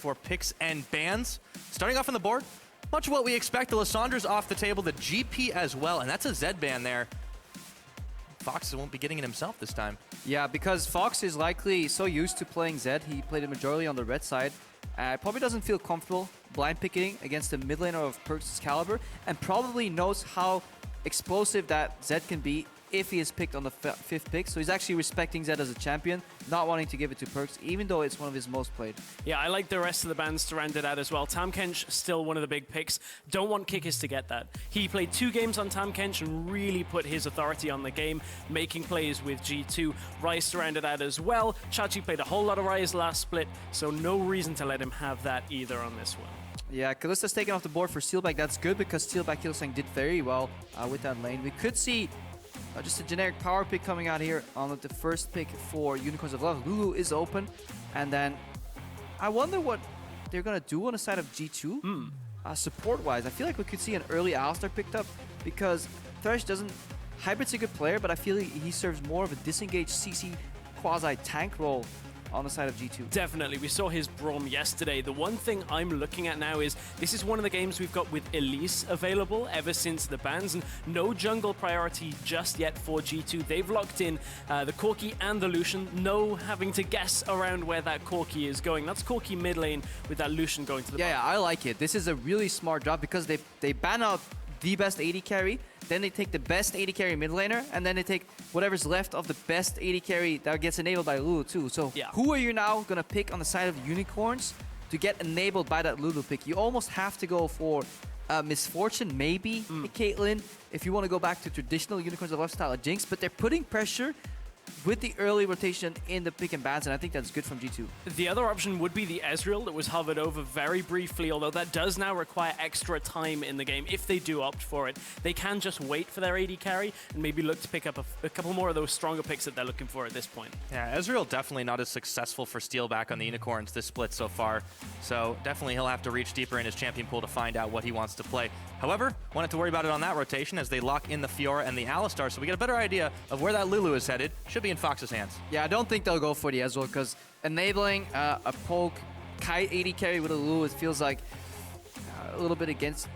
for picks and bans. Starting off on the board, much of what we expect. Alessandra's off the table, the GP as well, and that's a Z ban there. Fox won't be getting it himself this time. Yeah, because Fox is likely so used to playing Z, he played it majority on the red side. Probably doesn't feel comfortable blind picking against a mid laner of PerkZ's caliber, and probably knows how explosive that Z can be if he is picked on the 5th pick. So he's actually respecting Z as a champion, not wanting to give it to PerkZ, even though it's one of his most played. Yeah, I like the rest of the bans to round it out as well. Tamkench, still one of the big picks. Don't want Kikis to get that. He played 2 games on Tamkench and really put his authority on the game, making plays with G2. Ryze to round it out as well. Chachi played a whole lot of Ryze last split, so no reason to let him have that either on this one. Yeah, Kalista's taken off the board for Steelback. That's good because Steelback Hylissang did very well with that lane. We could see just a generic power pick coming out here on the first pick for Unicorns of Love. Lulu is open, and then I wonder what they're going to do on the side of G2 support-wise. I feel like we could see an early Alistar picked up because Thresh doesn't... Hybrid's a good player, but I feel like he serves more of a disengaged CC quasi-tank role on the side of G2. Definitely. We saw his Braum yesterday. The one thing I'm looking at now is this is one of the games we've got with Elise available ever since the bans, and no jungle priority just yet for G2. They've locked in the Corki and the Lucian. No having to guess around where that Corki is going. That's Corki mid lane with that Lucian going to the Yeah, I like it. This is a really smart drop because they ban out the best AD carry, then they take the best AD carry mid laner, and then they take whatever's left of the best AD carry that gets enabled by Lulu too. So who are you now going to pick on the side of Unicorns to get enabled by that Lulu pick? You almost have to go for Misfortune, maybe Caitlyn, if you want to go back to traditional Unicorns of Love style of Jinx, but they're putting pressure with the early rotation in the pick and bans, and I think that's good from G2. The other option would be the Ezreal that was hovered over very briefly, although that does now require extra time in the game. If they do opt for it, they can just wait for their AD carry and maybe look to pick up a couple more of those stronger picks that they're looking for at this point. Yeah, Ezreal definitely not as successful for Steelback on the Unicorns this split so far, so definitely he'll have to reach deeper in his champion pool to find out what he wants to play. However, won't have to worry about it on that rotation as they lock in the Fiora and the Alistar, so we get a better idea of where that Lulu is headed. Should be in Fox's hands. Yeah, I don't think they'll go for the Ezreal because enabling a poke kite AD carry with a Lulu, it feels like a little bit against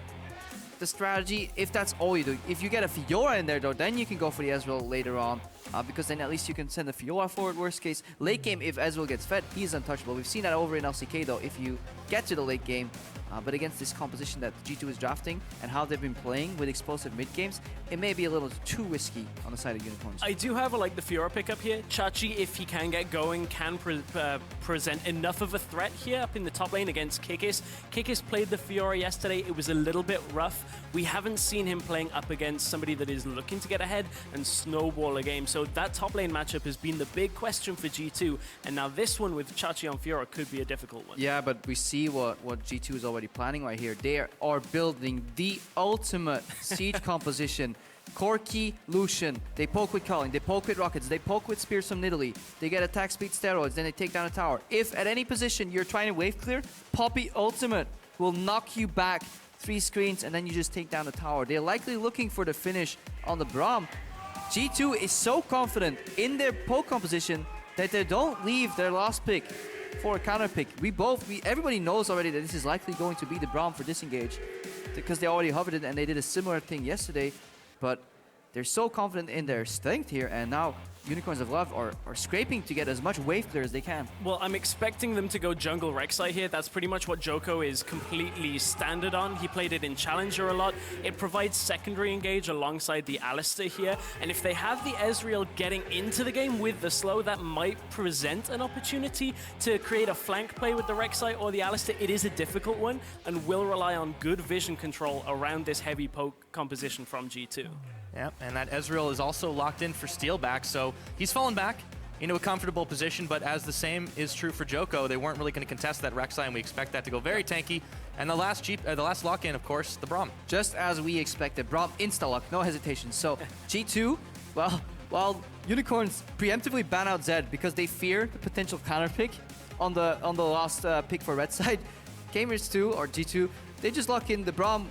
the strategy if that's all you do. If you get a Fiora in there though, then you can go for the Ezreal later on because then at least you can send the Fiora forward. Worst case, late game if Ezreal gets fed, he's untouchable. We've seen that over in LCK though, if you get to the late game. But against this composition that G2 is drafting and how they've been playing with explosive mid games, it may be a little too risky on the side of Unicorns. I do have the Fiora pickup here. Chachi, if he can get going, can present enough of a threat here up in the top lane against Kikis. Kikis played the Fiora yesterday. It was a little bit rough. We haven't seen him playing up against somebody that is looking to get ahead and snowball a game. So that top lane matchup has been the big question for G2. And now this one with Chachi on Fiora could be a difficult one. Yeah, but we see what G2 is already planning right here. They are building the ultimate siege composition. Corki, Lucian, they poke with Culling, they poke with Rockets, they poke with Spears from Nidalee, they get attack speed steroids, then they take down a tower. If at any position you're trying to wave clear, Poppy Ultimate will knock you back 3 screens and then you just take down the tower. They're likely looking for the finish on the Braum. G2 is so confident in their poke composition that they don't leave their last pick for a counter pick. Everybody knows already that this is likely going to be the Braum for disengage because they already hovered it and they did a similar thing yesterday. But they're so confident in their strength here, and now Unicorns of Love are scraping to get as much wave clear as they can. Well, I'm expecting them to go jungle Rek'Sai here. That's pretty much what Djoko is completely standard on. He played it in Challenger a lot. It provides secondary engage alongside the Alistar here. And if they have the Ezreal getting into the game with the slow, that might present an opportunity to create a flank play with the Rek'Sai or the Alistar. It is a difficult one and will rely on good vision control around this heavy poke composition from G2. Yep, and that Ezreal is also locked in for Steelback, so he's fallen back into a comfortable position, but as the same is true for Djoko, they weren't really going to contest that Rek'Sai, and we expect that to go very tanky. And the last lock-in, of course, the Braum. Just as we expected, Braum insta-lock, no hesitation. So G2, well, while Unicorns preemptively ban out Zed because they fear the potential counter pick on the last pick for red side, Gamers 2 or G2, they just lock in the Braum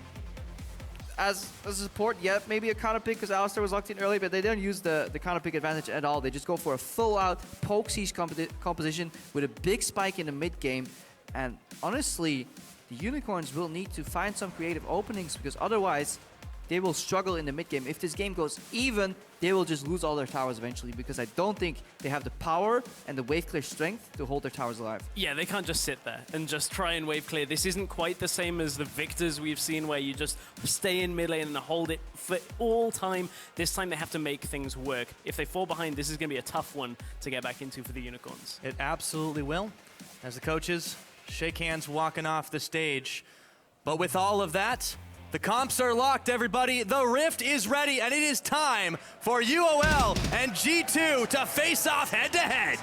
as a support. Yeah, maybe a counter pick because Alistar was locked in early, but they don't use the counter pick advantage at all. They just go for a full-out poke siege composition with a big spike in the mid game. And honestly, the Unicorns will need to find some creative openings because otherwise they will struggle in the mid game. If this game goes even, they will just lose all their towers eventually because I don't think they have the power and the wave clear strength to hold their towers alive. Yeah, they can't just sit there and just try and wave clear. This isn't quite the same as the Victors we've seen where you just stay in mid lane and hold it for all time. This time they have to make things work. If they fall behind, this is going to be a tough one to get back into for the Unicorns. It absolutely will. As the coaches shake hands walking off the stage. But with all of that, the comps are locked, everybody. The Rift is ready, and it is time for UOL and G2 to face off head-to-head.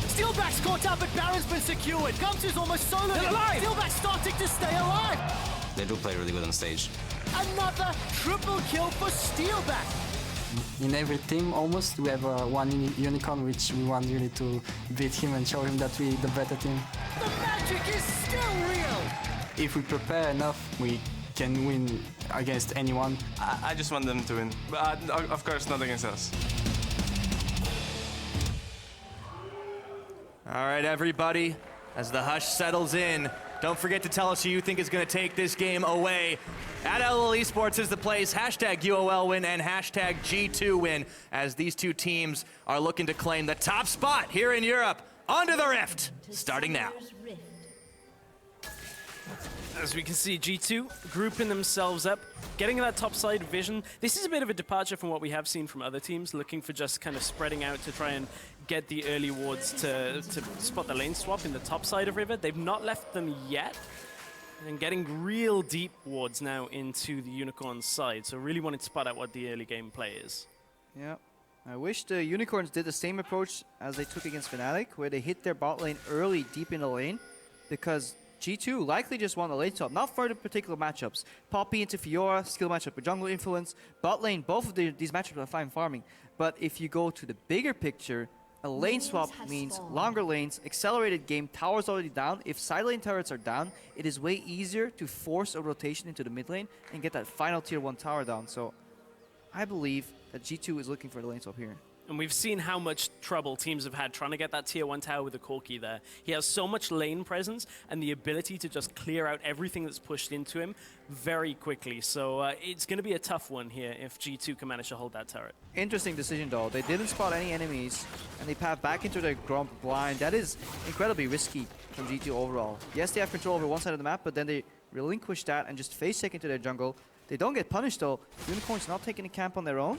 Steelback's caught up, but Baron's been secured. Gumsu's almost soloed. Steelback's starting to stay alive. They do play really good on stage. Another triple kill for Steelback. In every team, almost, we have one unicorn, which we want really to beat him and show him that we're the better team. The magic is still real. If we prepare enough, we can win against anyone. I just want them to win, but of course not against us. All right, everybody, as the hush settles in, don't forget to tell us who you think is going to take this game away. At LOL Esports is the place, hashtag UOL win and hashtag G2 win, as these two teams are looking to claim the top spot here in Europe. Onto the Rift, starting now. As we can see, G2 grouping themselves up, getting that top side vision. This is a bit of a departure from what we have seen from other teams, looking for just kind of spreading out to try and get the early wards to spot the lane swap in the top side of River. They've not left them yet, and getting real deep wards now into the Unicorns side. So really wanting to spot out what the early game play is. Yeah. I wish the Unicorns did the same approach as they took against Fnatic, where they hit their bot lane early, deep in the lane, because G2 likely just won the lane swap, not for the particular matchups. Poppy into Fiora, skill matchup with jungle influence. Bot lane, both of these matchups are fine farming. But if you go to the bigger picture, a lane swap means longer lanes, accelerated game, towers already down. If side lane turrets are down, it is way easier to force a rotation into the mid lane and get that final tier 1 tower down. So I believe that G2 is looking for the lane swap here. And we've seen how much trouble teams have had trying to get that tier 1 tower with the Corki there. He has so much lane presence and the ability to just clear out everything that's pushed into him very quickly. So it's going to be a tough one here if G2 can manage to hold that turret. Interesting decision though. They didn't spot any enemies and they path back into their Gromp blind. That is incredibly risky from G2 overall. Yes, they have control over one side of the map, but then they relinquish that and just face check into their jungle. They don't get punished though. Unicorns not taking a camp on their own.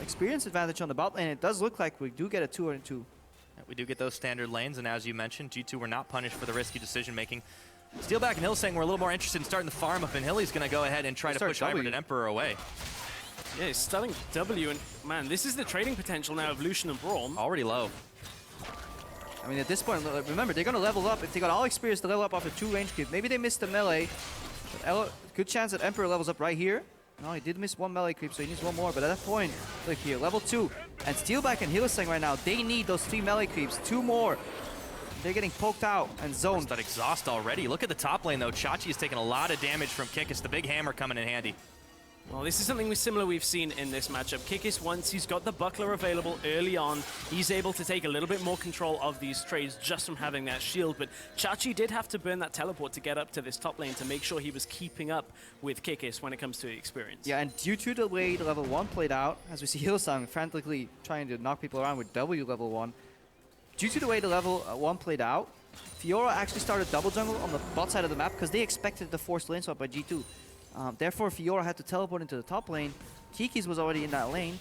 Experience advantage on the bot lane. It does look like we do get a 2-2. We do get those standard lanes, and as you mentioned, G2 were not punished for the risky decision-making. Steelback and Hylissang were a little more interested in starting the farm up, and Hilly's going to go ahead and try to push Hybrid and Emperor away. Yeah, he's starting W, and man, this is the trading potential now of Lucian and Braum. Already low. I mean, at this point, remember, they're going to level up. If they got all experience to level up after 2 range creep, maybe they missed the melee. But good chance that Emperor levels up right here. No, he did miss 1 melee creep, so he needs 1 more. But at that point, look here, level 2. And Steelback and Hylissang right now, they need those 3 melee creeps. 2 more. They're getting poked out and zoned. That exhaust already. Look at the top lane, though. Chachi is taking a lot of damage from Kikis. The big hammer coming in handy. Well, this is something similar we've seen in this matchup. Kikis, once he's got the buckler available early on, he's able to take a little bit more control of these trades just from having that shield. But Chachi did have to burn that teleport to get up to this top lane to make sure he was keeping up with Kikis when it comes to experience. Yeah, and due to the way the level 1 played out, as we see Hylissang frantically trying to knock people around with W level 1, due to the way the level 1 played out, Fiora actually started double jungle on the bot side of the map because they expected the forced lane swap by G2. Therefore, Fiora had to teleport into the top lane. Kikis was already in that lane,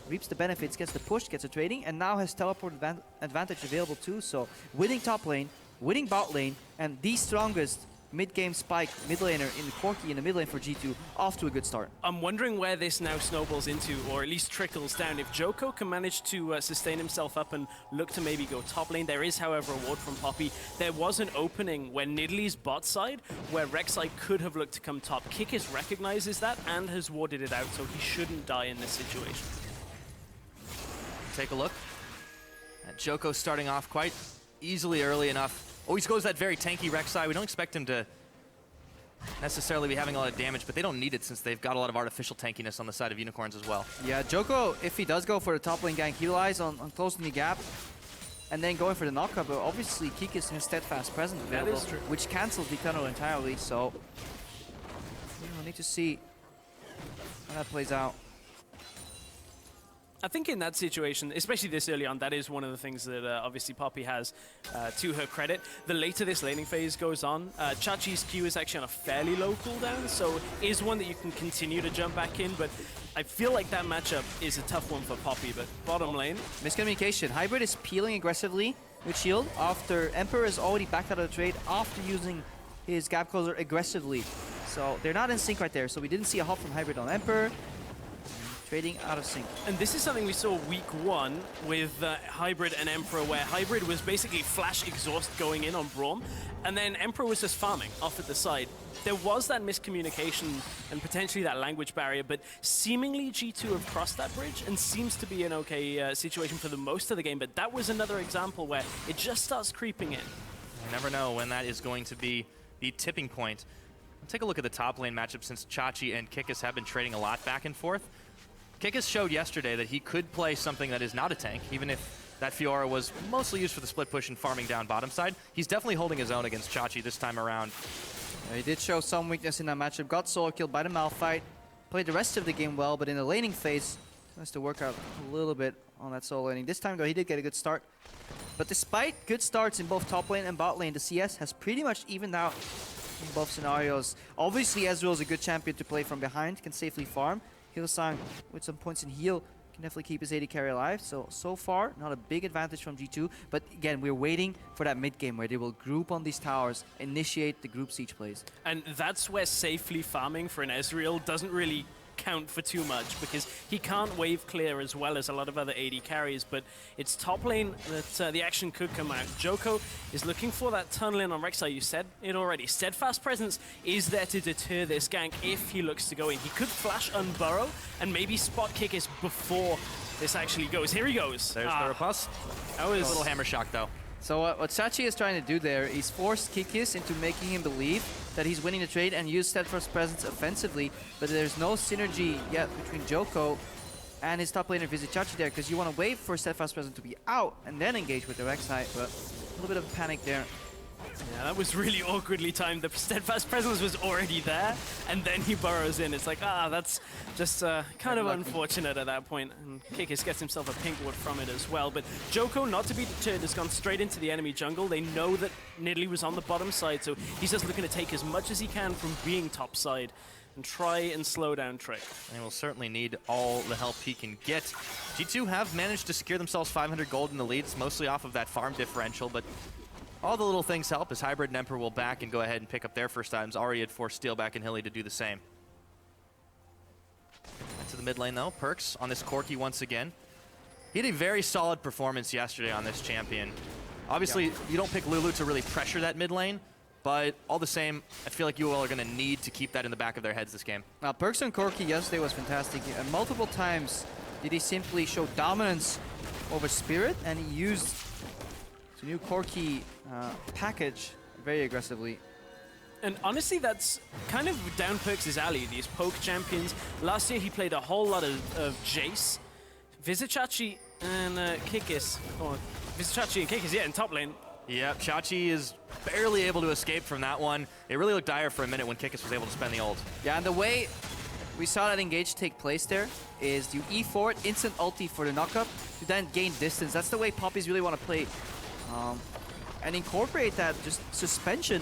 reaps the benefits, gets the push, gets a trading, and now has teleport advantage available too. So winning top lane, winning bot lane, and the strongest mid-game spike mid laner in Corki in the mid lane for G2, off to a good start. I'm wondering where this now snowballs into, or at least trickles down. If Djoko can manage to sustain himself up and look to maybe go top lane, there is, however, a ward from Poppy. There was an opening when Nidalee's bot side, where Rek'Sai could have looked to come top. Kikis recognizes that and has warded it out, so he shouldn't die in this situation. Take a look. Djoko starting off quite easily early enough. Always goes that very tanky Rek'Sai. We don't expect him to necessarily be having a lot of damage, but they don't need it since they've got a lot of artificial tankiness on the side of Unicorns as well. Yeah, Djoko, if he does go for the top lane gank, he relies on closing the gap. and then going for the knockup. But obviously, Kikis has Steadfast Presence available, is true. which cancels the tunnel entirely. So we'll need to see how that plays out. I think in that situation, especially this early on, that is one of the things that obviously Poppy has to her credit. The later this laning phase goes on, Chachi's Q is actually on a fairly low cooldown, so is one that you can continue to jump back in, but I feel like that matchup is a tough one for Poppy. But bottom lane, Miscommunication. Hybrid is peeling aggressively with shield after Emperor is already backed out of the trade after using his gap closer aggressively. So they're not in sync right there. So we didn't see a hop from Hybrid on Emperor. Trading out of sync. and this is something we saw week 1 with Hybrid and Emperor, where Hybrid was basically flash exhaust going in on Braum, and then Emperor was just farming off at the side. There was that miscommunication and potentially that language barrier, but seemingly G2 have crossed that bridge and seems to be an okay situation for the most of the game. But that was another example where it just starts creeping in. You never know when that is going to be the tipping point. We'll take a look at the top lane matchup since Chachi and Kikis have been trading a lot back and forth. Kikis showed yesterday that he could play something that is not a tank, even if that Fiora was mostly used for the split push and farming down bottom side. He's definitely holding his own against Chachi this time around. He did show some weakness in that matchup. Got solo killed by the Malphite. Played the rest of the game well, but in the laning phase, has to work out a little bit on that solo laning. This time though, he did get a good start. But despite good starts in both top lane and bot lane, the CS has pretty much evened out in both scenarios. Obviously, Ezreal is a good champion to play from behind, can safely farm. Hylissang with some points in heal can definitely keep his AD carry alive. So far, not a big advantage from G2. But again, we're waiting for that mid game where they will group on these towers, initiate the group siege plays. And that's where safely farming for an Ezreal doesn't really count for too much, because he can't wave clear as well as a lot of other AD carries. But it's top lane that the action could come out. Djoko is looking for that tunnel in on Rek'Sai. You said it already. Steadfast Presence is there to deter this gank if he looks to go in. He could flash unburrow and maybe spot Kikis before this actually goes. Here he goes. There's the riposte. That was A little hammer shock though. So what Chachi is trying to do there is force Kikis into making him believe that he's winning the trade and use Steadfast Presence offensively, but there's no synergy yet between Djoko and his top laner Vizicsacsi there, because you want to wait for Steadfast Presence to be out and then engage with the Rek'Sai, but a little bit of panic there. Yeah, that was really awkwardly timed. The Steadfast Presence was already there, and then he burrows in. It's like, that's just kind of unfortunate at that point. And Kikis gets himself a pink ward from it as well. But Djoko, not to be deterred, has gone straight into the enemy jungle. They know that Nidalee was on the bottom side, so he's just looking to take as much as he can from being top side and try and slow down Trick. And will certainly need all the help he can get. G2 have managed to secure themselves 500 gold in the leads, mostly off of that farm differential, but all the little things help as Hybrid and Emperor will back and go ahead and pick up their first items. Already had forced Steelback and Hilly to do the same. Back to the mid lane though. PerkZ on this Corki once again. He had a very solid performance yesterday on this champion. Obviously, you don't pick Lulu to really pressure that mid lane, but all the same, I feel like UOL are going to need to keep that in the back of their heads this game. Now, PerkZ and Corki yesterday was fantastic. Multiple times did he simply show dominance over Spirit, and he used the new Corki package very aggressively. And honestly, that's kind of down PerkZ' alley, these poke champions. Last year, he played a whole lot of Jace. Vizicsacsi and Kikis. Oh, Vizicsacsi and Kikis, yeah, in top lane. Yep, Chachi is barely able to escape from that one. It really looked dire for a minute when Kikis was able to spend the ult. Yeah, and the way we saw that engage take place there is you E forward, instant ulti for the knockup, to then gain distance. That's the way Poppies really want to play. And incorporate that just suspension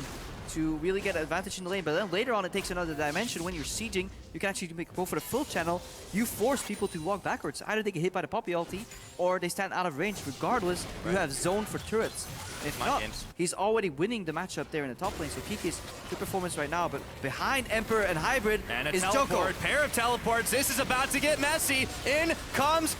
to really get advantage in the lane. But then later on, it takes another dimension. When you're sieging, you can actually go for the full channel. You force people to walk backwards. Either they get hit by the Poppy ulti, or they stand out of range. Regardless, you have zone for turrets. If not, he's already winning the matchup there in the top lane. So Kikis, good performance right now. But behind Emperor and Hybrid and is teleport. Djoko. Pair of teleports. This is about to get messy. In comes...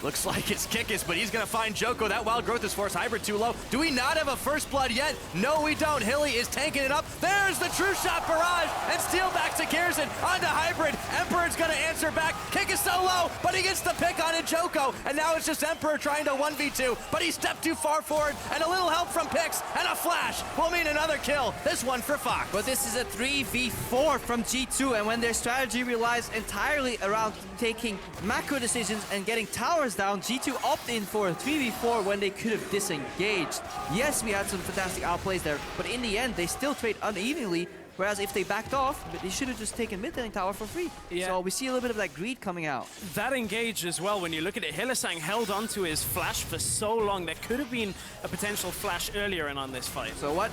Looks like it's Kikis, but he's going to find Djoko. That wild growth is forced. Hybrid too low. Do we not have a first blood yet? No, we don't. Hilly is tanking it up. There's the true shot barrage, and Steelback secures it onto Hybrid. Emperor's going to answer back. Kikis so low, but he gets the pick on it, Djoko. And now it's just Emperor trying to 1v2, but he stepped too far forward, and a little help from Pix, and a flash will mean another kill. This one for Fox. But this is a 3v4 from G2, and when their strategy relies entirely around taking macro decisions and getting towers Baron's down. G2 opt in for a 3v4 when they could have disengaged. Yes, we had some fantastic outplays there, but in the end, they still trade unevenly. Whereas if they backed off, they should have just taken mid lane tower for free. Yeah. So we see a little bit of that greed coming out. That engage as well, when you look at it, Hylissang held onto his flash for so long. There could have been a potential flash earlier in on this fight. So what?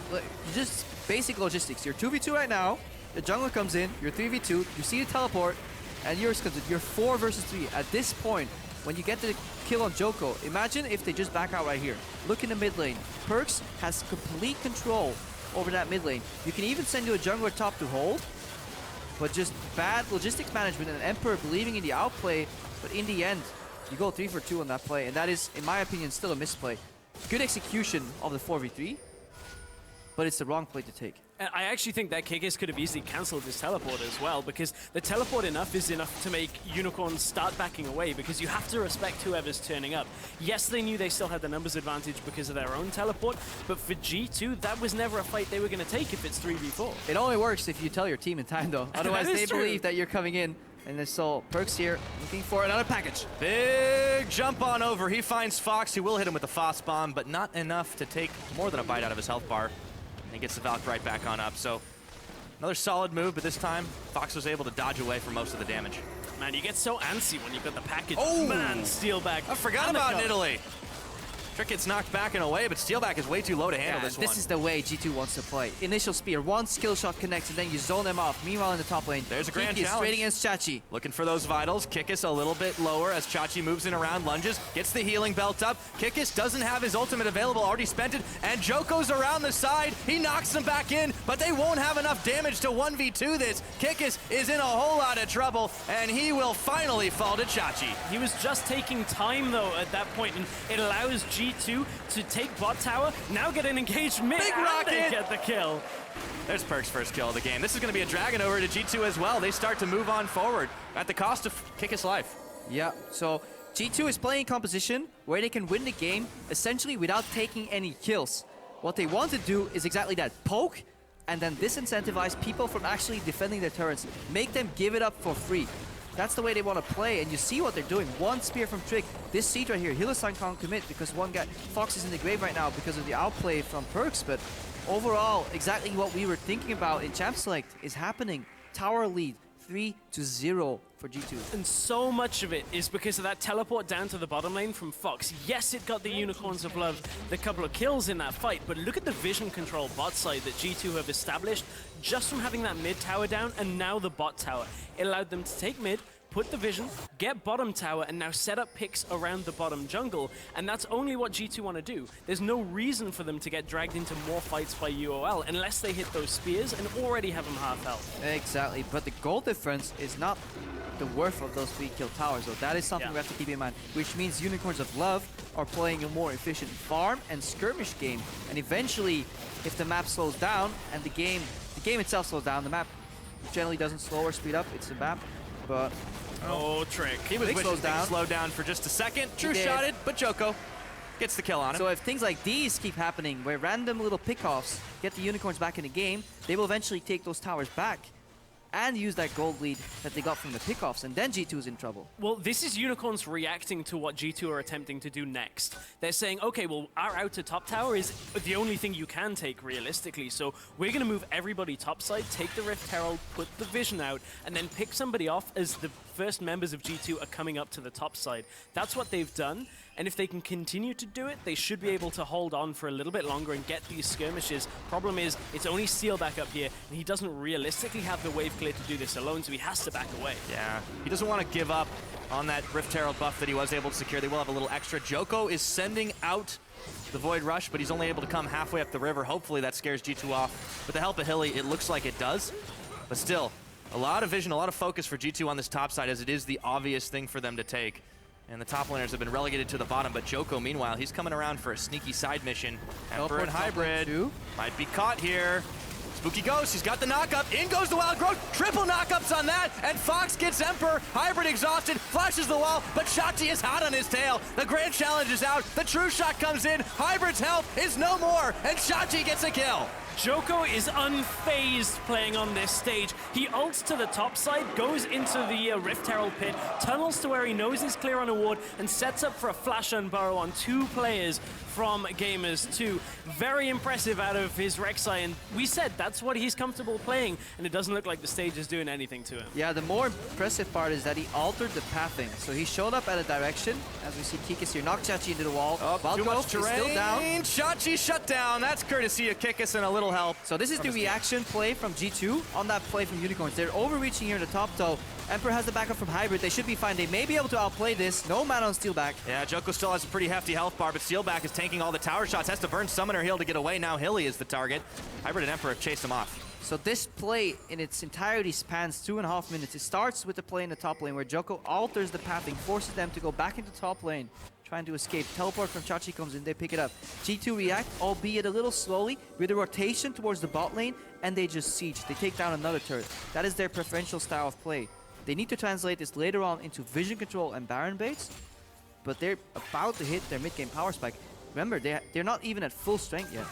Just basic logistics. You're 2v2 right now. The jungler comes in. You're 3v2. You see the teleport, and yours comes in. You're 4 versus 3. At this point, when you get the kill on Djoko, imagine if they just back out right here. Look in the mid lane. PerkZ has complete control over that mid lane. You can even send you a jungler top to hold, but just bad logistics management and Emperor believing in the outplay. But in the end, you go 3 for 2 on that play, and that is, in my opinion, still a misplay. Good execution of the 4v3, but it's the wrong play to take. And I actually think that Kikis could have easily cancelled his teleport as well, because the teleport is enough to make Unicorns start backing away, because you have to respect whoever's turning up. Yes, they knew they still had the numbers advantage because of their own teleport, but for G2, that was never a fight they were going to take if it's 3v4. It only works if you tell your team in time, though. Otherwise, they believe that you're coming in. And so PerkZ here looking for another package. Big jump on over. He finds Fox, who will hit him with the Foss bomb, but not enough to take more than a bite out of his health bar. And he gets the Valk right back on up. So another solid move, but this time Fox was able to dodge away from most of the damage. Man, you get so antsy when you got the package. Oh! Man, Steelback. I forgot about Nidalee. Trick gets knocked back and away, but Steelback is way too low to handle this one. This is the way G2 wants to play. Initial spear, one skill shot connects, and then you zone them off. Meanwhile, in the top lane, there's a grand Kikis challenge. straight against Chachi. Looking for those vitals. Kikis a little bit lower as Chachi moves in around, lunges, gets the healing belt up. Kikis doesn't have his ultimate available, already spent it, and Djoko's around the side. He knocks them back in, but they won't have enough damage to 1v2 this. Kikis is in a whole lot of trouble, and he will finally fall to Chachi. He was just taking time, though, at that point, and it allows G2 to take bot tower, now get an engaged mid, Big and rocket! they get the kill. There's PerkZ first kill of the game. This is going to be a dragon over to G2 as well. They start to move on forward at the cost of Kikis' life. Yeah, so G2 is playing composition where they can win the game essentially without taking any kills. What they want to do is exactly that, poke and then disincentivize people from actually defending their turrets. Make them give it up for free. That's the way they want to play, and you see what they're doing. One spear from Trick. This siege right here, Hylissang can't commit because one guy, Fox is in the grave right now because of the outplay from PerkZ, but overall, exactly what we were thinking about in Champ Select is happening. Tower lead, 3-0 for G2. And so much of it is because of that teleport down to the bottom lane from Fox. Yes, it got the Unicorns of Love the couple of kills in that fight, but look at the vision control bot side that G2 have established just from having that mid tower down and now the bot tower. It allowed them to take mid, put the vision, get bottom tower, and now set up picks around the bottom jungle. And that's only what G2 want to do. There's no reason for them to get dragged into more fights by UOL unless they hit those spears and already have them half health. Exactly, but the goal difference is not the worth of those 3 kill towers, so that is something we have to keep in mind, which means Unicorns of Love are playing a more efficient farm and skirmish game, and eventually, if the map slows down and the game itself slows down, the map generally doesn't slow or speed up, it's the map, but oh, Trick. He was wishing things slowed down for just a second. True shotted, but Djoko gets the kill on him. So if things like these keep happening, where random little pickoffs get the Unicorns back in the game, they will eventually take those towers back and use that gold lead that they got from the pickoffs, and then G2 is in trouble. Well, this is Unicorns reacting to what G2 are attempting to do next. They're saying, okay, well, our out to top tower is the only thing you can take realistically, so we're going to move everybody topside, take the Rift Herald, put the vision out, and then pick somebody off as the first members of G2 are coming up to the top side. That's what they've done, and if they can continue to do it, they should be able to hold on for a little bit longer and get these skirmishes. Problem is, it's only Steelback up here, and he doesn't realistically have the wave clear to do this alone, so he has to back away. Yeah, he doesn't want to give up on that Rift Herald buff that he was able to secure. They will have a little extra. Djoko is sending out the Void Rush, but he's only able to come halfway up the river. Hopefully that scares G2 off. With the help of Hilly, it looks like it does, but still, a lot of vision, a lot of focus for G2 on this top side, as it is the obvious thing for them to take. And the top laners have been relegated to the bottom, but Djoko, meanwhile, he's coming around for a sneaky side mission. Emperor and Hybrid might be caught here. Spooky Ghost, he's got the knockup. In goes the Wild Growth. Triple knockups on that, and Fox gets Emperor. Hybrid exhausted, flashes the wall, but Chachi is hot on his tail. The grand challenge is out. The true shot comes in. Hybrid's health is no more, and Chachi gets a kill. Djoko is unfazed playing on this stage. He ults to the top side, goes into the Rift Herald pit, tunnels to where he knows he's clear on a ward, and sets up for a flash and burrow on 2 players from Gamers 2. Very impressive out of his Rek'Sai, and we said that's what he's comfortable playing, and it doesn't look like the stage is doing anything to him. Yeah, the more impressive part is that he altered the pathing. So he showed up at a direction, as we see Kikis here, knock Chachi into the wall. Too much is terrain. still down. Chachi shut down. That's courtesy of Kikis and a little help. So this is the reaction play from G2 on that play from Unicorns. They're overreaching here in the top though. Emperor has the backup from Hybrid. They should be fine. They may be able to outplay this. No mana on Steelback. Yeah, Djoko still has a pretty hefty health bar, but Steelback is tanking all the tower shots. Has to burn Summoner Heal to get away. Now Hilly is the target. Hybrid and Emperor have chased him off. So this play in its entirety spans 2.5 minutes. It starts with the play in the top lane where Djoko alters the pathing, forces them to go back into top lane, trying to escape. Teleport from Chachi comes in, they pick it up. G2 react, albeit a little slowly, with a rotation towards the bot lane, and they just siege. They take down another turret. That is their preferential style of play. They need to translate this later on into vision control and Baron baits, but they're about to hit their mid-game power spike. Remember, they're not even at full strength yet.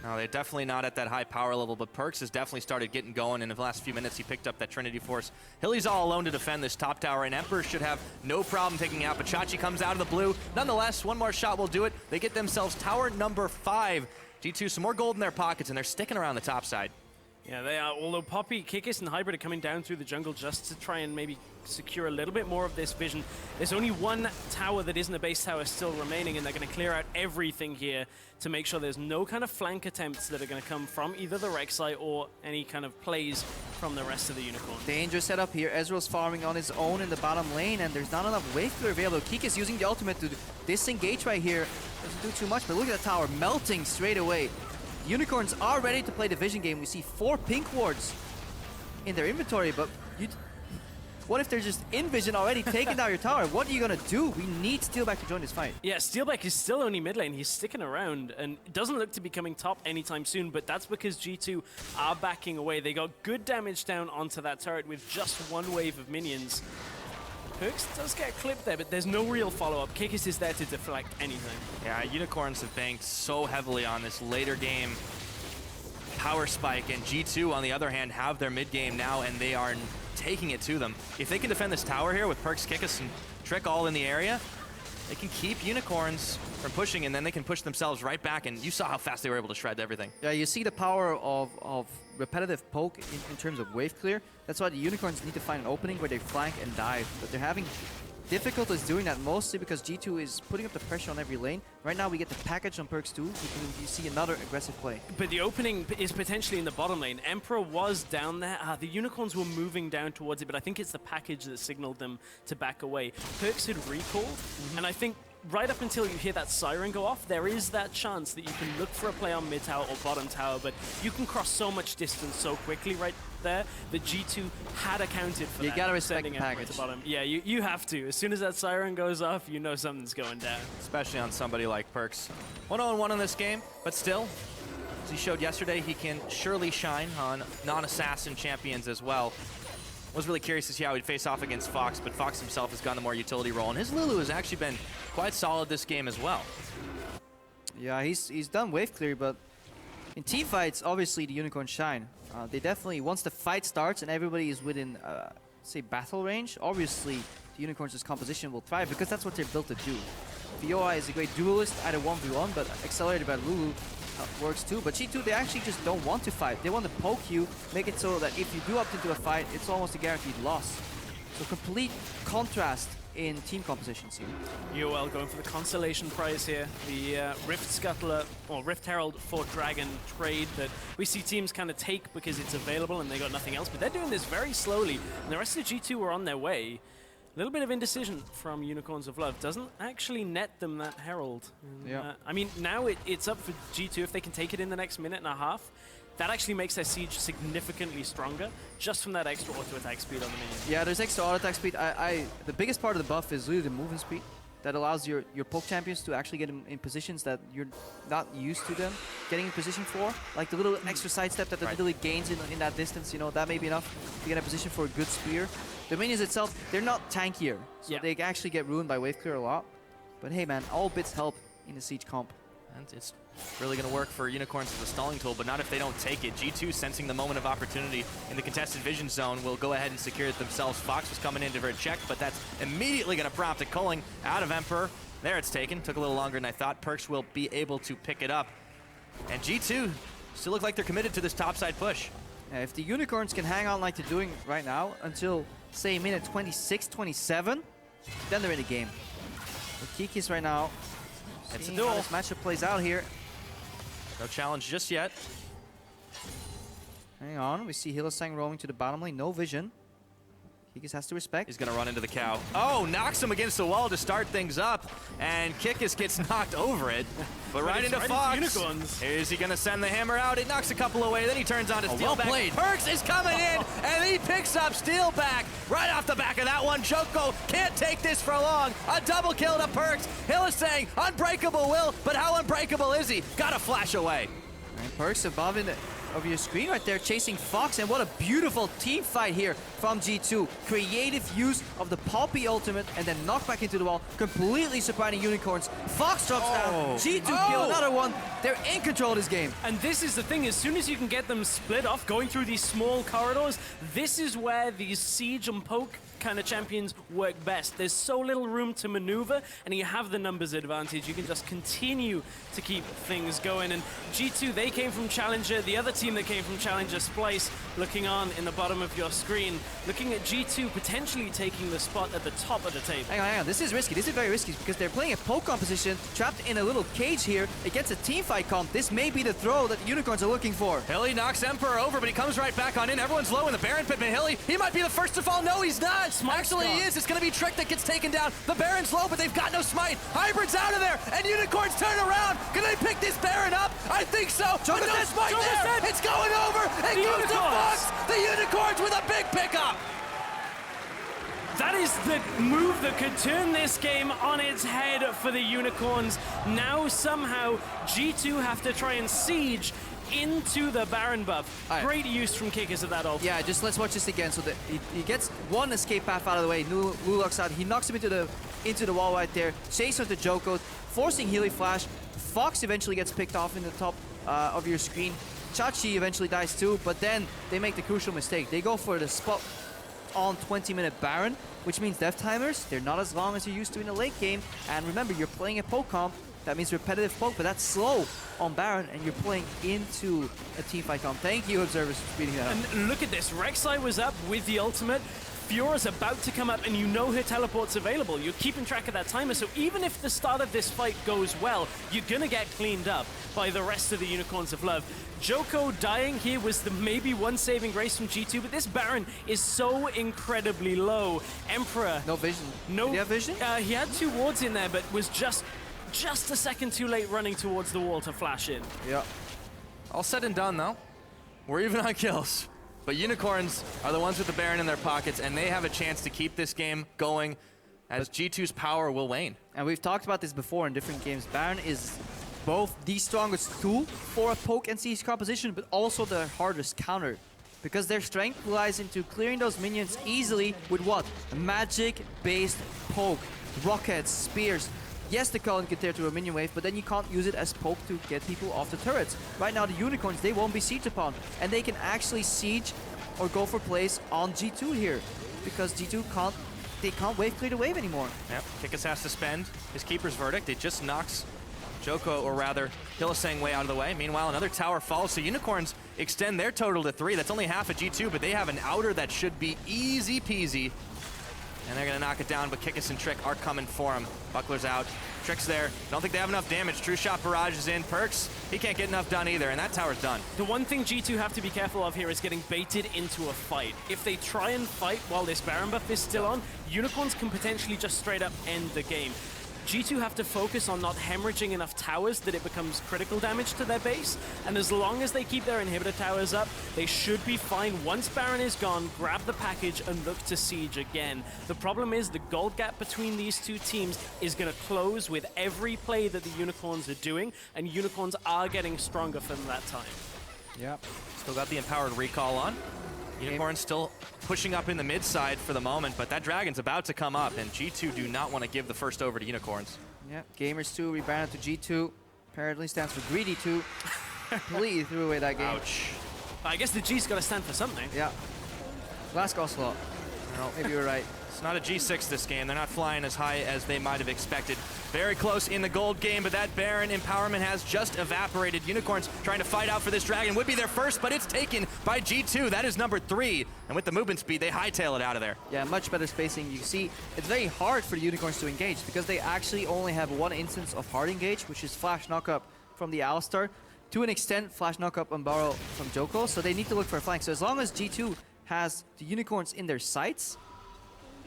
No, they're definitely not at that high power level, but PerkZ has definitely started getting going, and in the last few minutes he picked up that Trinity Force. Hilly's all alone to defend this top tower, and Emperor should have no problem taking out, but Chachi comes out of the blue. Nonetheless, one more shot will do it. They get themselves tower number 5. G2, some more gold in their pockets, and they're sticking around the top side. Yeah, they are. Although Poppy, Kikis, and Hybrid are coming down through the jungle just to try and maybe secure a little bit more of this vision. There's only one tower that isn't a base tower still remaining, and they're going to clear out everything here to make sure there's no kind of flank attempts that are going to come from either the Rek'Sai or any kind of plays from the rest of the Unicorn. Dangerous setup here. Ezreal's farming on his own in the bottom lane, and there's not enough wave clear available. Kikis using the ultimate to disengage right here. Doesn't do too much, but look at the tower melting straight away. Unicorns are ready to play the vision game. We see 4 pink wards in their inventory, but what if they're just in vision already taking down your tower? What are you gonna do? We need Steelback to join this fight. Yeah, Steelback is still only mid lane. He's sticking around and doesn't look to be coming top anytime soon, but that's because G2 are backing away. They got good damage down onto that turret with just 1 wave of minions. PerkZ does get clipped there, but there's no real follow-up. Kikis is there to deflect anything. Yeah, Unicorns have banked so heavily on this later game power spike, and G2, on the other hand, have their mid game now, and they are taking it to them. If they can defend this tower here with PerkZ, Kikis, and Trick all in the area, they can keep Unicorns from pushing, and then they can push themselves right back, and you saw how fast they were able to shred everything. Yeah, you see the power of repetitive poke in terms of wave clear. That's why the Unicorns need to find an opening where they flank and dive, but they're having difficulties doing that, mostly because G2 is putting up the pressure on every lane. Right now we get the package on PerkZ too. You see another aggressive play. But the opening is potentially in the bottom lane. Emperor was down there. The Unicorns were moving down towards it, but I think it's the package that signaled them to back away. PerkZ had recalled, and I think right up until you hear that siren go off, there is that chance that you can look for a play on mid tower or bottom tower, but you can cross so much distance so quickly right there that G2 had accounted for that. You gotta respect the sending Emperor package. to bottom. Yeah, you have to. As soon as that siren goes off, you know something's going down. Especially on somebody like PerkZ. 1-0-1 in this game, but still, as he showed yesterday, he can surely shine on non-assassin champions as well. Was really curious to see how he'd face off against Fox, but Fox himself has gone the more utility role, and his Lulu has actually been quite solid this game as well. Yeah, he's done wave clear, but in team fights, obviously the Unicorns shine. They definitely, once the fight starts and everybody is within, say, battle range, obviously the Unicorns' composition will thrive because that's what they're built to do. Fiora is a great duelist, either 1v1, but accelerated by Lulu works too. But G2, they actually just don't want to fight. They want to poke you, make it so that if you do opt into a fight, it's almost a guaranteed loss. So complete contrast in team compositions here. UOL going for the consolation prize here. The Rift Scuttler, or Rift Herald for Dragon trade that we see teams kind of take because it's available and they got nothing else. But they're doing this very slowly, and the rest of the G2 are on their way. A little bit of indecision from Unicorns of Love. Doesn't actually net them that Herald. Yeah. I mean, now it's up for G2 if they can take it in the next minute and a half. That actually makes their siege significantly stronger, just from that extra auto-attack speed on the minion. Yeah, there's extra auto-attack speed. The biggest part of the buff is really the movement speed. That allows your poke champions to actually get in positions that you're not used to them getting in position for. Like the little extra sidestep that the Nidalee gains in that distance, you know, that may be enough to get in a position for a good spear. The minions itself, they're not tankier, so they actually get ruined by wave clear a lot. But hey man, all bits help in the siege comp. And it's really going to work for Unicorns as a stalling tool, but not if they don't take it. G2, sensing the moment of opportunity in the contested vision zone, will go ahead and secure it themselves. Fox was coming in to check, but that's immediately going to prompt a culling out of Emperor. There it's taken. Took a little longer than I thought. PerkZ will be able to pick it up. And G2 still look like they're committed to this topside push. Yeah, if the Unicorns can hang on like they're doing right now until, say, minute 26, 27, then they're in the game. But Kikis right now, It's a seeing duel. how this matchup plays out here. No challenge just yet. Hang on, we see Hylissang rolling to the bottom lane, no vision. Kikis has to respect. He's going to run into the cow. Oh, knocks him against the wall to start things up. And Kikis gets knocked over it. But right into Fox. Unicorns. Is he going to send the hammer out? It knocks a couple away. Then he turns on to Steelback. well played. PerkZ is coming in, and he picks up Steelback right off the back of that one. Djoko can't take this for long. A double kill to PerkZ. Hylissang, unbreakable will, but how unbreakable is he? Got to flash away. And PerkZ above of your screen right there, chasing Fox, and what a beautiful team fight here from G2. Creative use of the Poppy ultimate, and then knocked back into the wall, completely surprising Unicorns. Fox drops down, G2 kill another one. They're in control of this game. And this is the thing, as soon as you can get them split off, going through these small corridors, this is where these siege and poke kind of champions work best. There's so little room to maneuver, and you have the numbers advantage. You can just continue to keep things going. And G2, they came from Challenger. The other team that came from Challenger, Splice, looking on in the bottom of your screen, looking at G2 potentially taking the spot at the top of the table. Hang on. This is risky. This is very risky because they're playing a poke composition, trapped in a little cage here against a team fight comp. This may be the throw that the Unicorns are looking for. Hilly knocks Emperor over, but he comes right back on in. Everyone's low in the Baron pit, but Hilly, he might be the first to fall. No, he's not. Actually, he is. It's going to be Trick that gets taken down. The Baron's low, but they've got no smite. Hybrid's out of there, and Unicorns turn around. Can they pick this Baron up? I think so. With no smite there, it's going over. It goes to Fox. The Unicorns with a big pickup. That is the move that could turn this game on its head for the Unicorns. Now somehow G2 have to try and siege into the Baron buff. Great use from Kikis of that ult. Yeah, just let's watch this again. So that he gets one escape path out of the way. Lulu locks out. He knocks him into the wall right there. Chase onto Djoko, forcing Healy Flash. Fox eventually gets picked off in the top of your screen. Chachi eventually dies too, but then they make the crucial mistake. They go for the spot on 20-minute Baron, which means death timers, they're not as long as you're used to in the late game. And remember, you're playing a poke comp. That means repetitive poke, but that's slow on Baron, and you're playing into a teamfight comp. Thank you, observers, for speeding that up. And look at this. Rek'Sai was up with the ultimate. Fiora's about to come up, and you know her teleport's available. You're keeping track of that timer, so even if the start of this fight goes well, you're gonna get cleaned up by the rest of the Unicorns of Love. Djoko dying here was the maybe one saving grace from G2, but this Baron is so incredibly low. Emperor. No vision. No. Did he have vision? He had 2 wards in there, but was just a second too late running towards the wall to flash in. Yeah. All said and done, though. We're even on kills. But Unicorns are the ones with the Baron in their pockets, and they have a chance to keep this game going as G2's power will wane. And we've talked about this before in different games. Baron is both the strongest tool for a poke and siege composition, but also the hardest counter. Because their strength lies into clearing those minions easily with what? A magic-based poke. Rockets, spears. Yes, the Cullen can tear through a minion wave, but then you can't use it as poke to get people off the turrets. Right now, the Unicorns, they won't be sieged upon, and they can actually siege or go for plays on G2 here, because G2 can't wave clear the wave anymore. Yep, Kikis has to spend his Keeper's Verdict. It just knocks Djoko, or rather, Hylissang way out of the way. Meanwhile, another tower falls, so Unicorns extend their total to 3. That's only half of G2, but they have an outer that should be easy peasy. And they're going to knock it down, but Kikis and Trick are coming for him. Buckler's out. Trick's there. Don't think they have enough damage. True Shot Barrage is in. PerkZ, he can't get enough done either, and that tower's done. The one thing G2 have to be careful of here is getting baited into a fight. If they try and fight while this Baron buff is still on, Unicorns can potentially just straight up end the game. G2 have to focus on not hemorrhaging enough towers that it becomes critical damage to their base, and as long as they keep their inhibitor towers up, they should be fine. Once Baron is gone, grab the package and look to siege again. The problem is the gold gap between these two teams is going to close with every play that the Unicorns are doing, and Unicorns are getting stronger from that time. Yep. Still got the Empowered Recall on. Unicorns still pushing up in the mid side for the moment, but that Dragon's about to come up, and G2 do not want to give the first over to Unicorns. Yeah, Gamers 2 rebounded to G2. Apparently stands for greedy too. Completely threw away that game. Ouch. I guess the G's got to stand for something. Yeah. Last Ocelot. No, maybe you're right. It's not a G6 this game. They're not flying as high as they might have expected. Very close in the gold game, but that Baron empowerment has just evaporated. Unicorns trying to fight out for this dragon. Would be their first, but it's taken by G2. That is number 3. And with the movement speed, they hightail it out of there. Yeah, much better spacing. You see, it's very hard for the Unicorns to engage because they actually only have one instance of hard engage, which is flash knockup from the Alistar. To an extent, flash knockup on Borrow from Djoko, so they need to look for a flank. So as long as G2 has the Unicorns in their sights,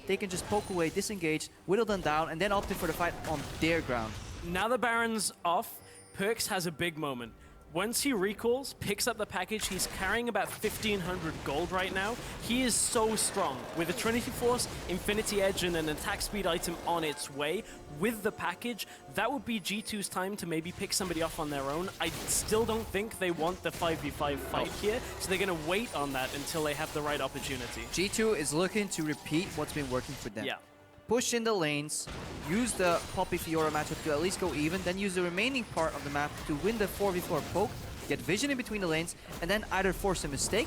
they can just poke away, disengage, whittle them down, and then opt in for the fight on their ground. Now the Baron's off, PerkZ has a big moment. Once he recalls, picks up the package, he's carrying about 1,500 gold right now. He is so strong. With a Trinity Force, Infinity Edge, and an attack speed item on its way, with the package, that would be G2's time to maybe pick somebody off on their own. I still don't think they want the 5v5 fight here, so they're going to wait on that until they have the right opportunity. G2 is looking to repeat what's been working for them. Yeah. Push in the lanes, use the Poppy Fiora matchup to at least go even, then use the remaining part of the map to win the 4v4 poke, get vision in between the lanes, and then either force a mistake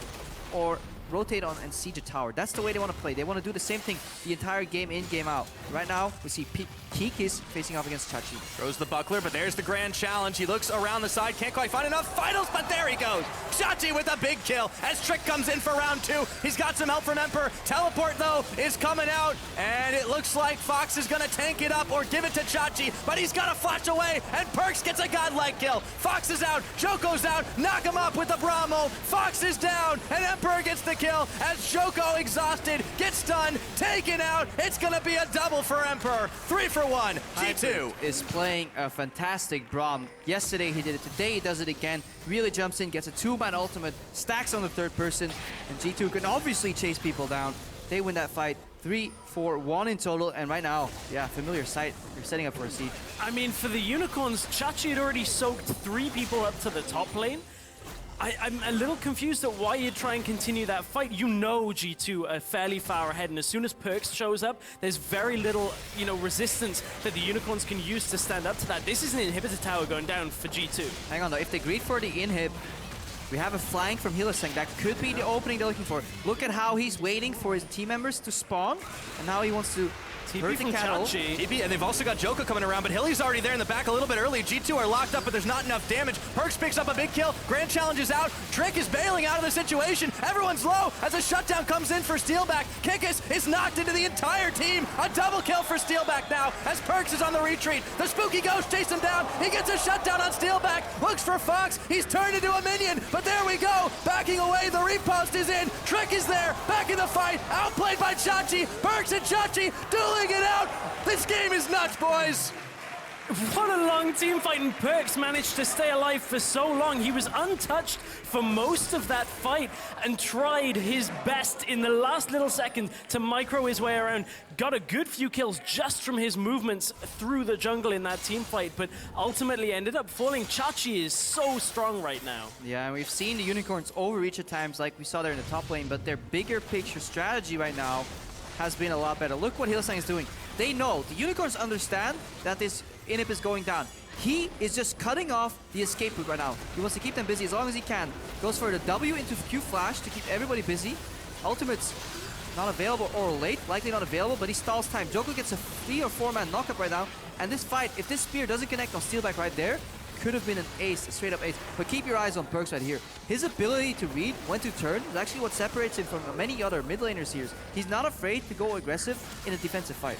or rotate on and siege a tower. That's the way they want to play. They want to do the same thing the entire game in, game out. Right now, we see Kikis facing off against Chachi. Throws the buckler, but there's the grand challenge. He looks around the side, can't quite find enough finals, but there he goes. Chachi with a big kill as Trick comes in for round 2. He's got some help from Emperor. Teleport, though, is coming out, and it looks like Fox is going to tank it up or give it to Chachi, but he's got to flash away, and PerkZ gets a godlike kill. Fox is out, Djoko's out, knock him up with the Bramo. Fox is down, and Emperor gets the kill as Djoko, exhausted, gets stunned, taken out. It's going to be a double for Emperor. 3 for 1. G2 is playing a fantastic Braum. Yesterday he did it, today he does it again. Really jumps in, gets a 2-man ultimate, stacks on the third person, and G2 can obviously chase people down. They win that fight. 3-4-1 in total, and right now, yeah, familiar sight. They're setting up for a siege. I mean, for the Unicorns, Chachi had already soaked 3 people up to the top lane. I'm a little confused at why you'd try and continue that fight. You know G2 are fairly far ahead, and as soon as PerkZ shows up, there's very little, resistance that the Unicorns can use to stand up to that. This is an inhibitor tower going down for G2. Hang on though, if they greed for the inhib, we have a flank from Hylissang. That could be the opening they're looking for. Look at how he's waiting for his team members to spawn, and how he wants to TP from Chachi. TP, and they've also got Djoko coming around, but Hilly's already there in the back a little bit early. G2 are locked up, but there's not enough damage. PerkZ picks up a big kill. Grand Challenge is out. Trick is bailing out of the situation. Everyone's low as a shutdown comes in for Steelback. Kikis is knocked into the entire team. A double kill for Steelback now as PerkZ is on the retreat. The Spooky Ghost chased him down. He gets a shutdown on Steelback. Looks for Fox. He's turned into a minion, but there we go. Backing away. The repost is in. Trick is there. Back in the fight. Outplayed by Chachi. PerkZ and Chachi dueling it out. This game is nuts, boys! What a long team fight, and PerkZ managed to stay alive for so long. He was untouched for most of that fight and tried his best in the last little second to micro his way around. Got a good few kills just from his movements through the jungle in that team fight, but ultimately ended up falling. Chachi is so strong right now. Yeah, and we've seen the Unicorns overreach at times like we saw there in the top lane, but their bigger picture strategy right now has been a lot better. Look what Hylissang is doing. They know, the Unicorns understand that this inhib is going down. He is just cutting off the escape route right now. He wants to keep them busy as long as he can. Goes for the W into Q flash to keep everybody busy. Ultimate's not available or late, likely not available, but he stalls time. Djoko gets a 3 or 4-man knockup right now. And this fight, if this spear doesn't connect on Steelback right there, could have been an ace, a straight up ace. But keep your eyes on PerkZ right here. His ability to read when to turn is actually what separates him from many other mid laners here. He's not afraid to go aggressive in a defensive fight.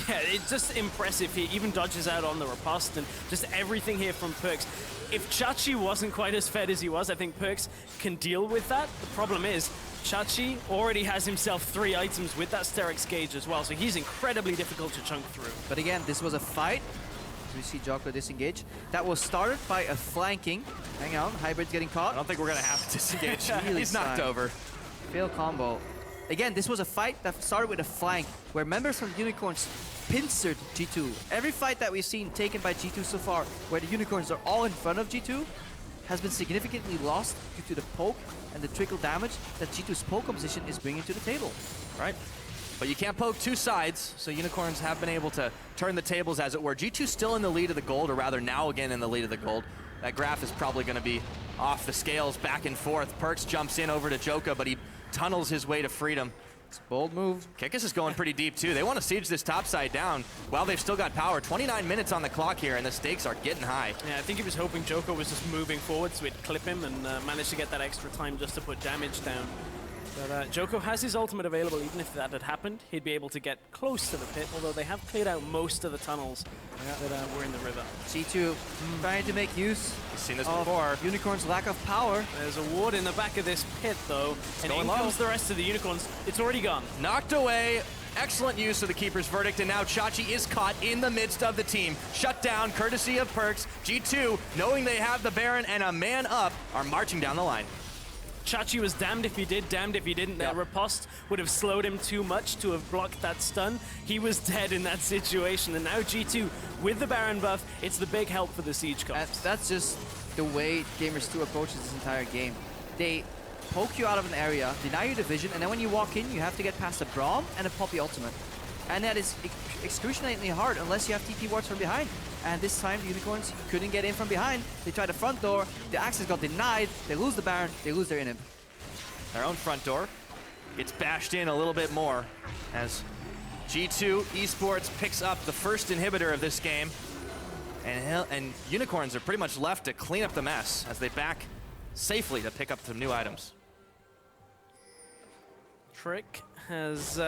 Yeah, it's just impressive. He even dodges out on the riposte and just everything here from PerkZ. If Chachi wasn't quite as fed as he was, I think PerkZ can deal with that. The problem is, Chachi already has himself 3 items with that Sterix gauge as well, so he's incredibly difficult to chunk through. But again, this was a fight. We see Djoko disengage. That was started by a flanking. Hang on, Hybrid's getting caught. I don't think we're going to have to disengage. Really He's knocked over. Fail combo. Again, this was a fight that started with a flank, where members from Unicorns pincered G2. Every fight that we've seen taken by G2 so far, where the Unicorns are all in front of G2, has been significantly lost due to the poke and the trickle damage that G2's poke composition is bringing to the table. Right. But you can't poke two sides, so Unicorns have been able to turn the tables, as it were. G2 still in the lead of the gold, or rather now again in the lead of the gold. That graph is probably going to be off the scales, back and forth. PerkZ jumps in over to Djoko, but he tunnels his way to freedom. It's a bold move. Kikis is going pretty deep too. They want to siege this top side down while they've still got power. 29 minutes on the clock here, and the stakes are getting high. Yeah, I think he was hoping Djoko was just moving forward so he'd clip him and manage to get that extra time just to put damage down. But Djoko has his ultimate available. Even if that had happened, he'd be able to get close to the pit, although they have cleared out most of the tunnels that were in the river. G2 trying to make use We've seen this of before. Unicorn's lack of power. There's a ward in the back of this pit, though, and in comes the rest of the Unicorns. It's already gone. Knocked away. Excellent use of the Keeper's Verdict, and now Chachi is caught in the midst of the team. Shut down, courtesy of PerkZ. G2, knowing they have the Baron and a man up, are marching down the line. Chachi was damned if he did, damned if he didn't. That riposte would have slowed him too much to have blocked that stun. He was dead in that situation, and now G2, with the Baron buff, it's the big help for the Siege comps. That's just the way Gamers 2 approaches this entire game. They poke you out of an area, deny you the vision, and then when you walk in, you have to get past a Braum and a Poppy ultimate. And that is excruciatingly hard unless you have TP wards from behind. And this time, the Unicorns couldn't get in from behind. They tried the front door, the access got denied, they lose the Baron, they lose their inhib. Their own front door gets bashed in a little bit more as G2 eSports picks up the first inhibitor of this game. And Unicorns are pretty much left to clean up the mess as they back safely to pick up some new items. Trick has,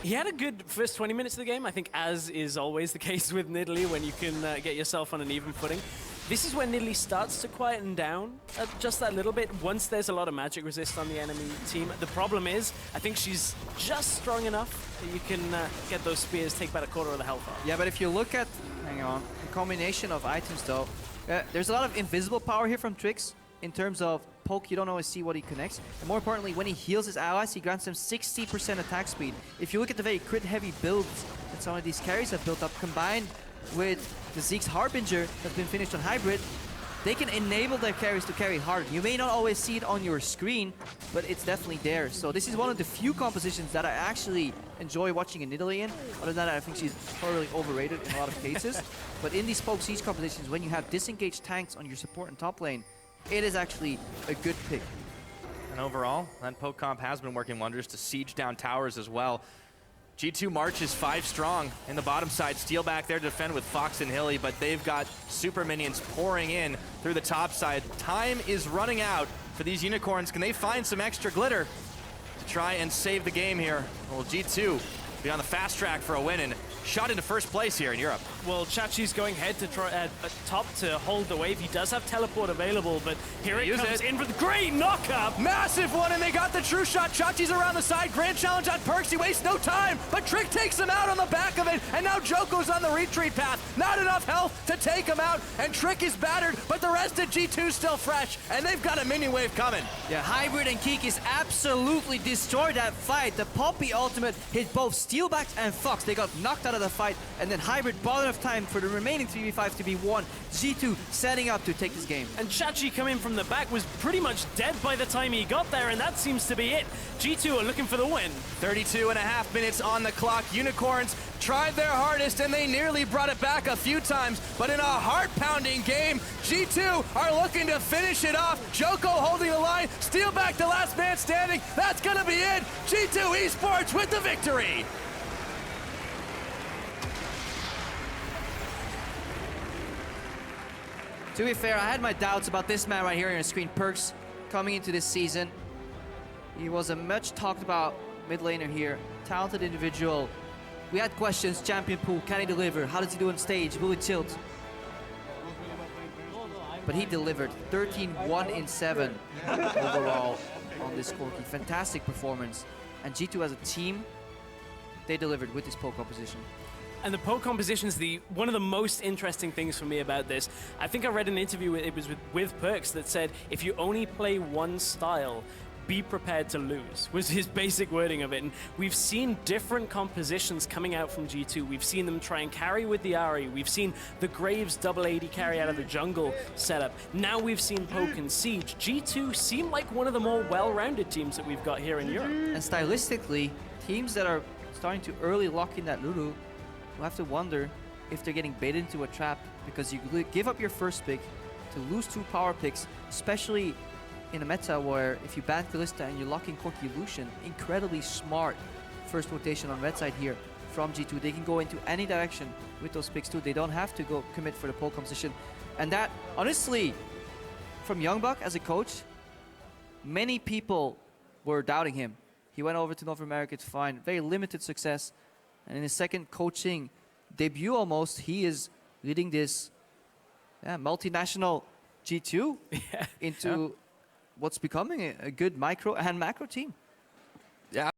he had a good first 20 minutes of the game, I think, as is always the case with Nidalee when you can get yourself on an even footing. This is when Nidalee starts to quieten down just that little bit once there's a lot of magic resist on the enemy team. The problem is, I think she's just strong enough that you can get those spears, take about a quarter of the health off. Yeah, but if you look at, hang on, the combination of items though, there's a lot of invisible power here from Trix in terms of poke, you don't always see what he connects. And more importantly, when he heals his allies, he grants them 60% attack speed. If you look at the very crit-heavy builds that some of these carries have built up, combined with the Zeke's Harbinger that's been finished on Hybrid, they can enable their carries to carry hard. You may not always see it on your screen, but it's definitely there. So this is one of the few compositions that I actually enjoy watching a Nidalee in. Other than that, I think she's thoroughly overrated in a lot of cases. But in these poke siege compositions, when you have disengaged tanks on your support and top lane, it is actually a good pick. And overall, that poke comp has been working wonders to siege down towers as well. G2 marches 5 strong in the bottom side. Steelback there to defend with Fox and Hilly, but they've got super minions pouring in through the top side. Time is running out for these Unicorns. Can they find some extra glitter to try and save the game here? Well, G2 be on the fast track for a win and shot into first place here in Europe. Well, Chachi's going head to try top to hold the wave. He does have teleport available, but here it comes in for the great knockup. Massive one, and they got the true shot. Chachi's around the side. Grand challenge on PerkZ. He wastes no time, but Trick takes him out on the back of it, and now Djoko's on the retreat path. Not enough health to take him out, and Trick is battered, but the rest of G2 still fresh, and they've got a minion wave coming. Yeah, Hybrid and Kikis absolutely destroyed that fight. The Poppy ultimate hit both Steelback and Fox. They got knocked out of the fight, and then Hybrid bought enough time for the remaining 3v5 to be won. G2 setting up to take this game. And Chachi coming from the back was pretty much dead by the time he got there, and that seems to be it. G2 are looking for the win. 32.5 minutes on the clock. Unicorns tried their hardest, and they nearly brought it back a few times, but in a heart-pounding game, G2 are looking to finish it off. Djoko holding the line. Steelback, the last man standing. That's gonna be it. G2 eSports with the victory. To be fair, I had my doubts about this man right here on your screen, PerkZ, coming into this season. He was a much talked about mid laner here, talented individual. We had questions, champion pool, can he deliver? How does he do on stage? Will he tilt? But he delivered 13-1-7 overall on this Corki. Fantastic performance. And G2 as a team, they delivered with this poke composition. And the poke composition is one of the most interesting things for me about this. I think I read an interview, it was with PerkZ, that said if you only play one style, be prepared to lose, was his basic wording of it. And we've seen different compositions coming out from G2. We've seen them try and carry with the Ahri. We've seen the Graves double AD carry out of the jungle setup. Now we've seen Poke and Siege. G2 seem like one of the more well-rounded teams that we've got here in Europe. And stylistically, teams that are starting to early lock in that Lulu will have to wonder if they're getting baited into a trap, because you give up your first pick to lose 2 power picks, especially in a meta where if you ban Hylissang and you're locking Corki Lucian, incredibly smart first rotation on red side here from G2. They can go into any direction with those picks too. They don't have to go commit for the pole composition. And that, honestly, from Youngbuck as a coach, many people were doubting him. He went over to North America to find very limited success. And in his second coaching debut almost, he is leading this multinational G2 into what's becoming a good micro and macro team. Yeah.